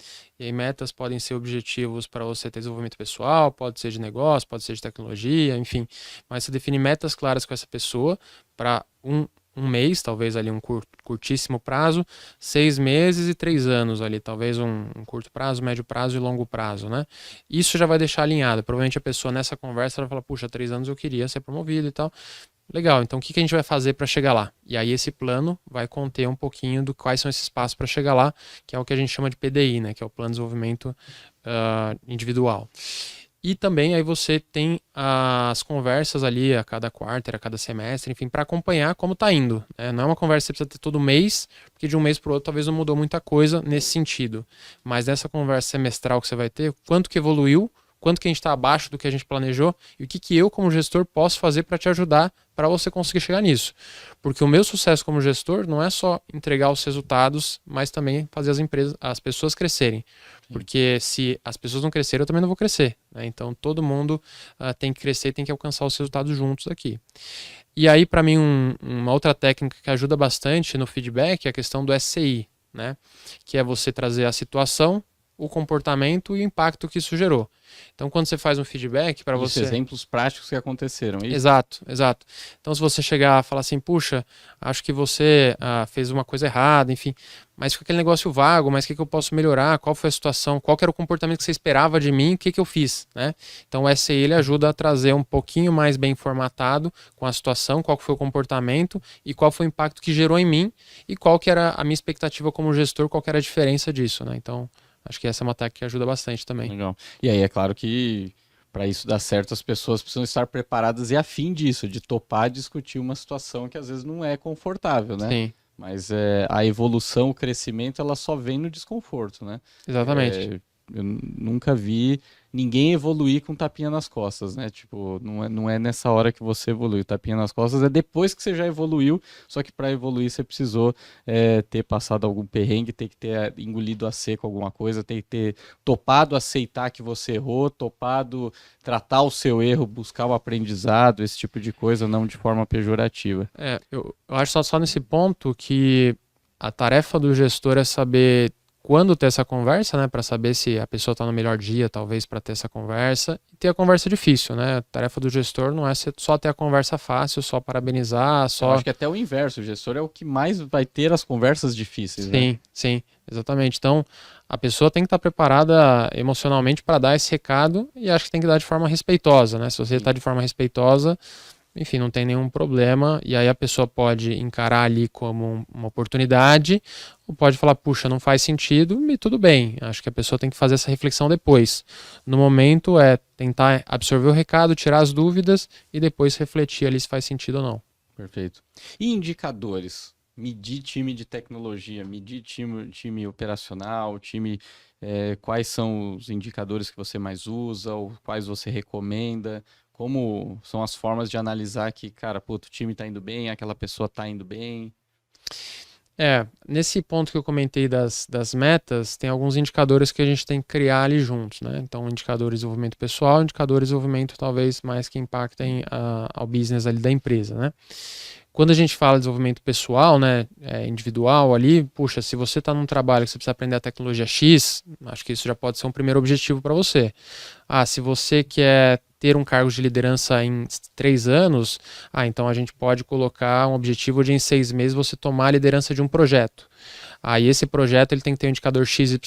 E aí metas podem ser objetivos para você ter desenvolvimento pessoal, pode ser de negócio, pode ser de tecnologia, enfim. Mas você define metas claras com essa pessoa para um mês, talvez ali um curtíssimo prazo, 6 meses e 3 anos ali, talvez um curto prazo, médio prazo e longo prazo, né? Isso já vai deixar alinhado. Provavelmente a pessoa nessa conversa vai falar, puxa, 3 anos eu queria ser promovido e tal. Legal, então o que a gente vai fazer para chegar lá? E aí esse plano vai conter um pouquinho do quais são esses passos para chegar lá, que é o que a gente chama de PDI, né? Que é o Plano de Desenvolvimento Individual. E também aí você tem as conversas ali a cada quarto, a cada semestre, enfim, para acompanhar como está indo, né? Não é uma conversa que você precisa ter todo mês, porque de um mês para o outro talvez não mudou muita coisa nesse sentido. Mas nessa conversa semestral que você vai ter, quanto que evoluiu, quanto que a gente está abaixo do que a gente planejou e o que eu, como gestor, posso fazer para te ajudar para você conseguir chegar nisso. Porque o meu sucesso como gestor não é só entregar os resultados, mas também fazer as pessoas crescerem. Porque se as pessoas não crescerem, eu também não vou crescer, né? Então todo mundo tem que crescer, tem que alcançar os resultados juntos aqui. E aí, para mim, uma outra técnica que ajuda bastante no feedback é a questão do SCI, né? Que é você trazer a situação, o comportamento e o impacto que isso gerou. Então, quando você faz um feedback para você... Exemplos práticos que aconteceram, é isso? Exato, exato. Então, se você chegar e falar assim, puxa, acho que você fez uma coisa errada, enfim, mas com aquele negócio vago, mas o que eu posso melhorar? Qual foi a situação? Qual que era o comportamento que você esperava de mim? O que eu fiz? Né? Então, o SCI ele ajuda a trazer um pouquinho mais bem formatado com a situação, qual que foi o comportamento e qual foi o impacto que gerou em mim e qual que era a minha expectativa como gestor, qual que era a diferença disso, né? Então, acho que essa é uma técnica que ajuda bastante também. Legal. E aí, é claro que para isso dar certo, as pessoas precisam estar preparadas e afim disso, de topar discutir uma situação que às vezes não é confortável, né? Sim. Mas a evolução, o crescimento, ela só vem no desconforto, né? Exatamente. Eu nunca vi ninguém evoluir com tapinha nas costas, né? Tipo, não é nessa hora que você evolui. Tapinha nas costas é depois que você já evoluiu, só que para evoluir você precisou ter passado algum perrengue, ter que ter engolido a seco alguma coisa, ter que ter topado aceitar que você errou, topado tratar o seu erro, buscar o aprendizado, esse tipo de coisa, não de forma pejorativa. Eu acho só nesse ponto que a tarefa do gestor é saber quando ter essa conversa, né, para saber se a pessoa está no melhor dia, talvez, para ter essa conversa, e ter a conversa difícil, né? A tarefa do gestor não é só ter a conversa fácil, só parabenizar, só... Eu acho que até o inverso, o gestor é o que mais vai ter as conversas difíceis, né? Sim, exatamente. Então, a pessoa tem que estar preparada emocionalmente para dar esse recado e acho que tem que dar de forma respeitosa, né? Se você está de forma respeitosa, enfim, não tem nenhum problema, e aí a pessoa pode encarar ali como uma oportunidade, ou pode falar, puxa, não faz sentido, e tudo bem. Acho que a pessoa tem que fazer essa reflexão depois. No momento é tentar absorver o recado, tirar as dúvidas e depois refletir ali se faz sentido ou não. Perfeito. E indicadores? Medir time de tecnologia, medir time operacional, quais são os indicadores que você mais usa, ou quais você recomenda? Como são as formas de analisar que, cara, pô, o time tá indo bem, aquela pessoa tá indo bem? Nesse ponto que eu comentei das metas, tem alguns indicadores que a gente tem que criar ali juntos, né? Então, indicadores de desenvolvimento pessoal, indicadores de desenvolvimento talvez mais que impactem ao business ali da empresa, né? Quando a gente fala de desenvolvimento pessoal, né, individual ali, puxa, se você está num trabalho que você precisa aprender a tecnologia X, acho que isso já pode ser um primeiro objetivo para você. Se você quer ter um cargo de liderança em 3 anos, então a gente pode colocar um objetivo de em 6 meses você tomar a liderança de um projeto. E esse projeto ele tem que ter um indicador XYZ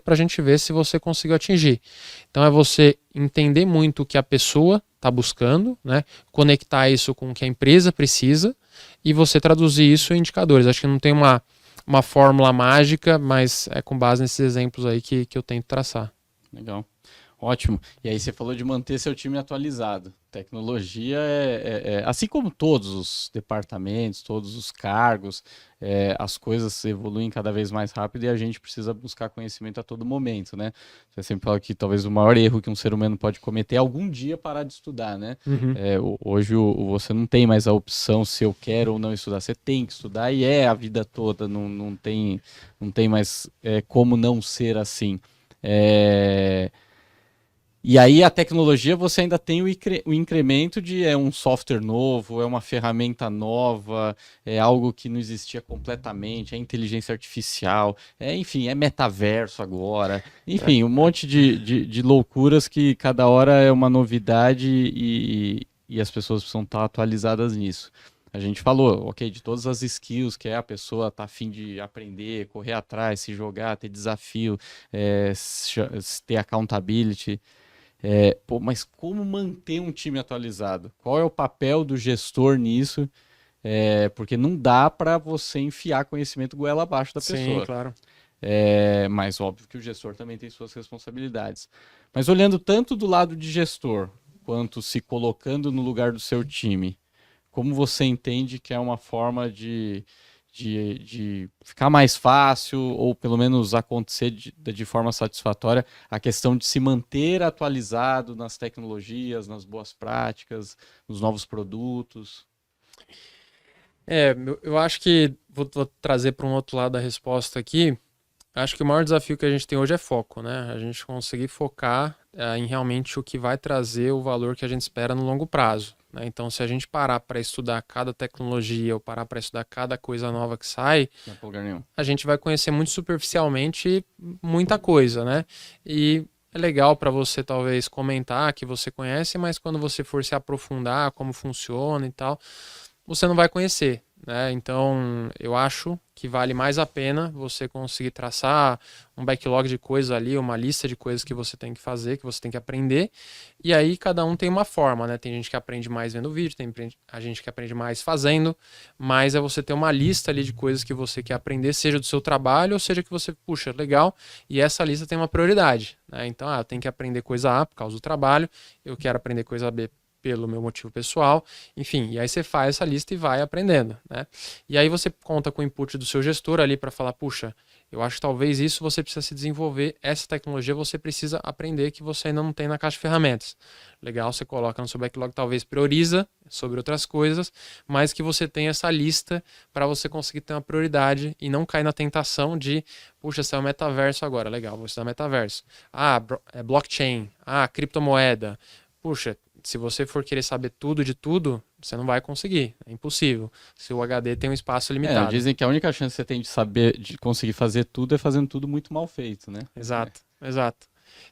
para a gente ver se você conseguiu atingir. Então é você entender muito o que a pessoa está buscando, né? Conectar isso com o que a empresa precisa e você traduzir isso em indicadores. Acho que não tem uma fórmula mágica, mas é com base nesses exemplos aí que eu tento traçar. Legal. Ótimo. E aí você falou de manter seu time atualizado. Tecnologia assim como todos os departamentos, todos os cargos, as coisas evoluem cada vez mais rápido e a gente precisa buscar conhecimento a todo momento, né? Você sempre fala que talvez o maior erro que um ser humano pode cometer é algum dia parar de estudar, né? Hoje você não tem mais a opção se eu quero ou não estudar. Você tem que estudar e a vida toda, não tem mais como não ser assim. E aí a tecnologia você ainda tem o incremento de um software novo, é uma ferramenta nova, é algo que não existia completamente, é inteligência artificial, enfim, é metaverso agora. Enfim, um monte de loucuras que cada hora é uma novidade e as pessoas precisam estar atualizadas nisso. A gente falou, ok, de todas as skills que a pessoa tá a fim de aprender, correr atrás, se jogar, ter desafio, ter accountability. Mas como manter um time atualizado? Qual é o papel do gestor nisso? Porque não dá para você enfiar conhecimento goela abaixo da pessoa. Sim, claro. Mas óbvio que o gestor também tem suas responsabilidades. Mas olhando tanto do lado de gestor, quanto se colocando no lugar do seu time, como você entende que é uma forma de ficar mais fácil, ou pelo menos acontecer de forma satisfatória, a questão de se manter atualizado nas tecnologias, nas boas práticas, nos novos produtos? Eu acho que vou trazer para um outro lado da resposta aqui. Acho que o maior desafio que a gente tem hoje é foco, né? A gente conseguir focar em realmente o que vai trazer o valor que a gente espera no longo prazo, né? Então, se a gente parar para estudar cada tecnologia ou parar para estudar cada coisa nova que sai, Não é lugar nenhum. a gente vai conhecer muito superficialmente muita coisa, né? E é legal para você talvez comentar que você conhece, mas quando você for se aprofundar como funciona e tal, você não vai conhecer, né? Então, eu acho que vale mais a pena você conseguir traçar um backlog de coisas ali, uma lista de coisas que você tem que fazer, que você tem que aprender, e aí cada um tem uma forma, né? Tem gente que aprende mais vendo vídeo, tem a gente que aprende mais fazendo, mas é você ter uma lista ali de coisas que você quer aprender, seja do seu trabalho, ou seja que você, puxa, legal, e essa lista tem uma prioridade, né? Então, eu tenho que aprender coisa A por causa do trabalho, eu quero aprender coisa B pelo meu motivo pessoal, enfim, e aí você faz essa lista e vai aprendendo, né? E aí você conta com o input do seu gestor ali para falar, puxa, eu acho que talvez isso você precisa se desenvolver, essa tecnologia você precisa aprender que você ainda não tem na caixa de ferramentas. Legal, você coloca no seu backlog, talvez prioriza sobre outras coisas, mas que você tenha essa lista para você conseguir ter uma prioridade e não cair na tentação de, puxa, você é o metaverso agora, legal, vou estudar metaverso. Blockchain, criptomoeda. Puxa, se você for querer saber tudo de tudo, você não vai conseguir. É impossível. Se o HD tem um espaço limitado. Dizem que a única chance que você tem de saber, de conseguir fazer tudo, é fazendo tudo muito mal feito, né? Exato.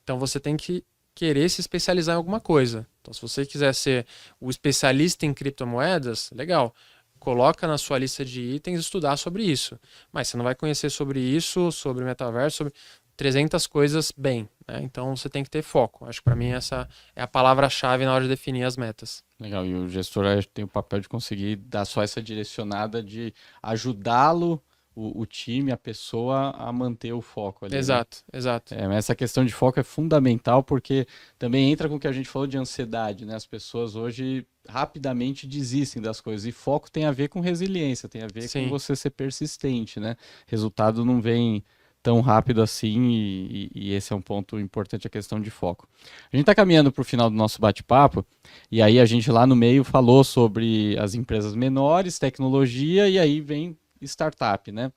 Então você tem que querer se especializar em alguma coisa. Então, se você quiser ser o especialista em criptomoedas, legal. Coloca na sua lista de itens estudar sobre isso. Mas você não vai conhecer sobre isso, sobre metaverso, sobre 300 coisas bem, né? Então você tem que ter foco. Acho que para mim essa é a palavra-chave na hora de definir as metas. Legal, e o gestor tem o papel de conseguir dar só essa direcionada de ajudá-lo, o time, a pessoa a manter o foco ali. Exato. Mas essa questão de foco é fundamental porque também entra com o que a gente falou de ansiedade, né? As pessoas hoje rapidamente desistem das coisas e foco tem a ver com resiliência, tem a ver com você ser persistente, né? Resultado não vem tão rápido assim e esse é um ponto importante, a questão de foco. A gente está caminhando para o final do nosso bate-papo e aí a gente lá no meio falou sobre as empresas menores, tecnologia e aí vem startup, né?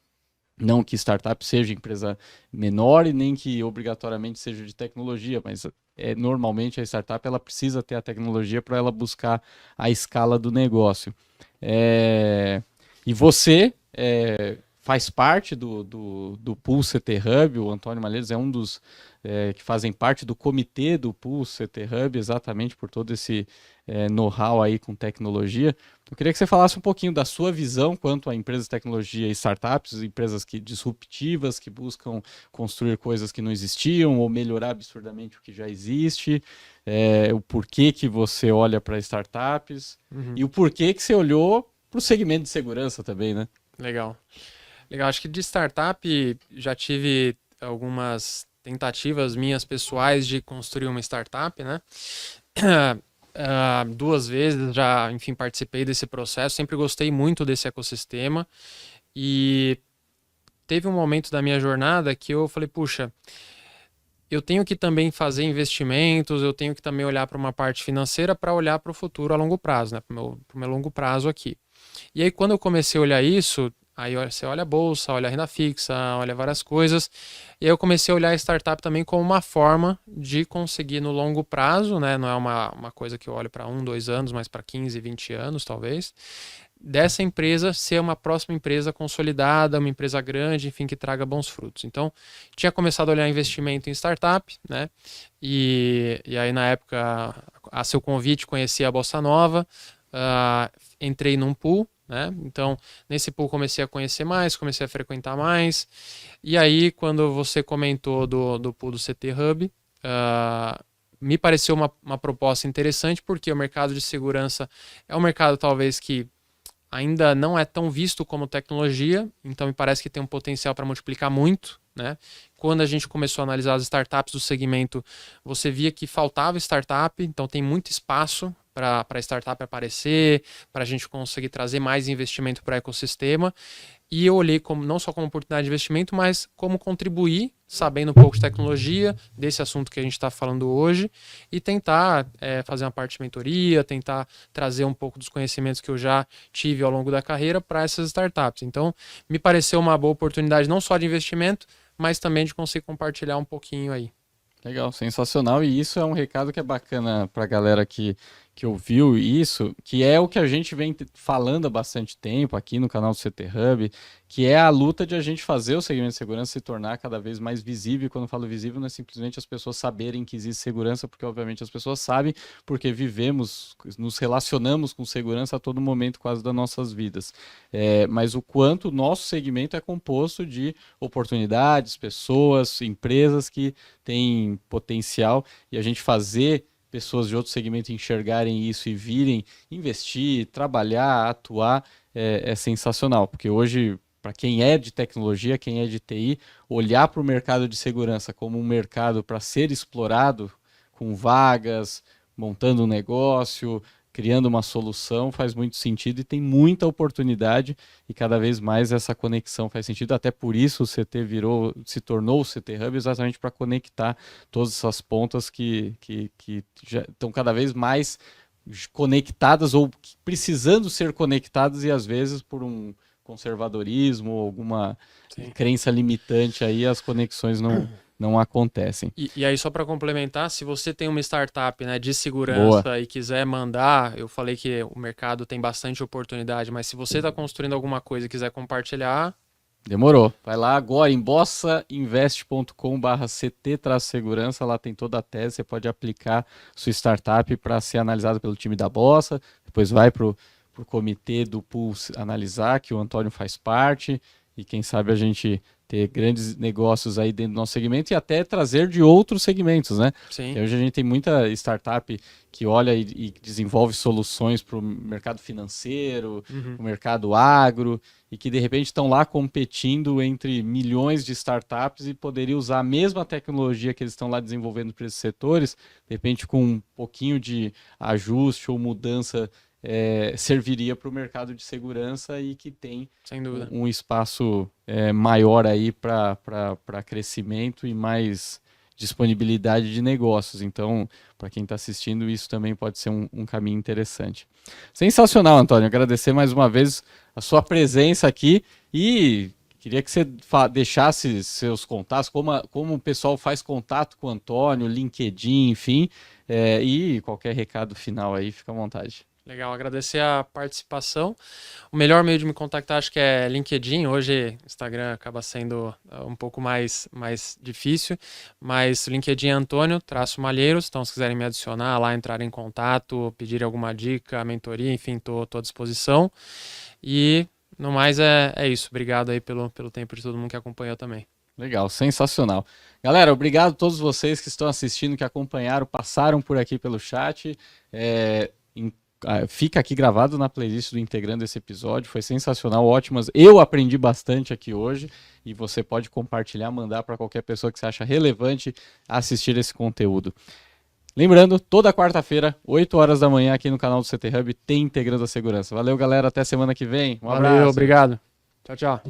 Não que startup seja empresa menor e nem que obrigatoriamente seja de tecnologia, mas normalmente a startup ela precisa ter a tecnologia para ela buscar a escala do negócio. E você faz parte do Pool CT Hub, o Antônio Malheiros é um dos que fazem parte do comitê do Pool CT Hub, exatamente por todo esse know-how aí com tecnologia. Eu queria que você falasse um pouquinho da sua visão quanto a empresas de tecnologia e startups, empresas disruptivas, que buscam construir coisas que não existiam ou melhorar absurdamente o que já existe, o porquê que você olha para startups e o porquê que você olhou para o segmento de segurança também, né? Legal, acho que de startup já tive algumas tentativas minhas pessoais de construir uma startup, né? 2 vezes já, enfim, participei desse processo, sempre gostei muito desse ecossistema e teve um momento da minha jornada que eu falei, puxa, eu tenho que também fazer investimentos, eu tenho que também olhar para uma parte financeira para olhar para o futuro a longo prazo, né? Para o meu longo prazo aqui. E aí quando eu comecei a olhar isso, Aí você olha a bolsa, olha a renda fixa, olha várias coisas. E aí eu comecei a olhar a startup também como uma forma de conseguir no longo prazo, né? Não é uma coisa que eu olho para 1, 2 anos, mas para 15, 20 anos talvez. Dessa empresa ser uma próxima empresa consolidada, uma empresa grande, enfim, que traga bons frutos. Então, tinha começado a olhar investimento em startup, né? E aí na época, a seu convite, conheci a Bossa Nova, entrei num pool, né? Então, nesse pool comecei a conhecer mais, comecei a frequentar mais. E aí, quando você comentou do pool do CT Hub, me pareceu uma proposta interessante, porque o mercado de segurança é um mercado talvez que ainda não é tão visto como tecnologia, então me parece que tem um potencial para multiplicar muito, né? Quando a gente começou a analisar as startups do segmento, você via que faltava startup, então tem muito espaço para a startup aparecer, para a gente conseguir trazer mais investimento para o ecossistema. E eu olhei não só como oportunidade de investimento, mas como contribuir, sabendo um pouco de tecnologia, desse assunto que a gente está falando hoje, e tentar fazer uma parte de mentoria, tentar trazer um pouco dos conhecimentos que eu já tive ao longo da carreira para essas startups. Então, me pareceu uma boa oportunidade não só de investimento, mas também de conseguir compartilhar um pouquinho aí. Legal, sensacional. E isso é um recado que é bacana para a galera que ouviu isso, que é o que a gente vem falando há bastante tempo aqui no canal do CT Hub, que é a luta de a gente fazer o segmento de segurança se tornar cada vez mais visível. E quando eu falo visível, não é simplesmente as pessoas saberem que existe segurança, porque obviamente as pessoas sabem, porque vivemos, nos relacionamos com segurança a todo momento quase das nossas vidas. Mas o quanto o nosso segmento é composto de oportunidades, pessoas, empresas que têm potencial, e a gente fazer pessoas de outro segmento enxergarem isso e virem investir, trabalhar, atuar, é sensacional, porque hoje, para quem é de tecnologia, quem é de TI, olhar para o mercado de segurança como um mercado para ser explorado, com vagas, montando um negócio, criando uma solução, faz muito sentido e tem muita oportunidade, e cada vez mais essa conexão faz sentido. Até por isso o CT se tornou o CT Hub, exatamente para conectar todas essas pontas que já estão cada vez mais conectadas ou precisando ser conectadas, e às vezes por um conservadorismo ou alguma crença limitante aí, as conexões não acontecem. E aí, só para complementar, se você tem uma startup, né, de segurança Boa. E quiser mandar, eu falei que o mercado tem bastante oportunidade, mas se você está construindo alguma coisa e quiser compartilhar... Demorou. Vai lá agora em bossainvest.com/ct-segurança, lá tem toda a tese, você pode aplicar sua startup para ser analisada pelo time da Bossa, depois vai para o comitê do pool analisar, que o Antônio faz parte, e quem sabe a gente ter grandes negócios aí dentro do nosso segmento e até trazer de outros segmentos, né? Sim. Porque hoje a gente tem muita startup que olha e desenvolve soluções para o mercado financeiro, o mercado agro, e que de repente estão lá competindo entre milhões de startups e poderiam usar a mesma tecnologia que eles estão lá desenvolvendo para esses setores, de repente com um pouquinho de ajuste ou mudança, serviria para o mercado de segurança e que tem Sem dúvida. um espaço maior aí para crescimento e mais disponibilidade de negócios. Então, para quem está assistindo, isso também pode ser um caminho interessante. Sensacional, Antônio. Agradecer mais uma vez a sua presença aqui e queria que você deixasse seus contatos, como o pessoal faz contato com o Antônio, LinkedIn, enfim, e qualquer recado final aí, fica à vontade. Legal, agradecer a participação. O melhor meio de me contactar acho que é LinkedIn. Hoje Instagram acaba sendo um pouco mais difícil, mas o LinkedIn é Antônio-Malheiros. Então, se quiserem me adicionar lá, entrar em contato, pedir alguma dica, mentoria, enfim, estou à disposição. E no mais é isso. Obrigado aí pelo tempo de todo mundo que acompanhou também. Legal, sensacional. Galera, obrigado a todos vocês que estão assistindo, que acompanharam, passaram por aqui pelo chat. Fica aqui gravado na playlist do Integrando esse episódio, foi sensacional, ótimas. Eu aprendi bastante aqui hoje e você pode compartilhar, mandar para qualquer pessoa que você acha relevante assistir esse conteúdo. Lembrando, toda quarta-feira, 8 horas da manhã, aqui no canal do CT Hub, tem Integrando a Segurança. Valeu, galera, até semana que vem. Um abraço. Valeu, obrigado. Tchau, tchau.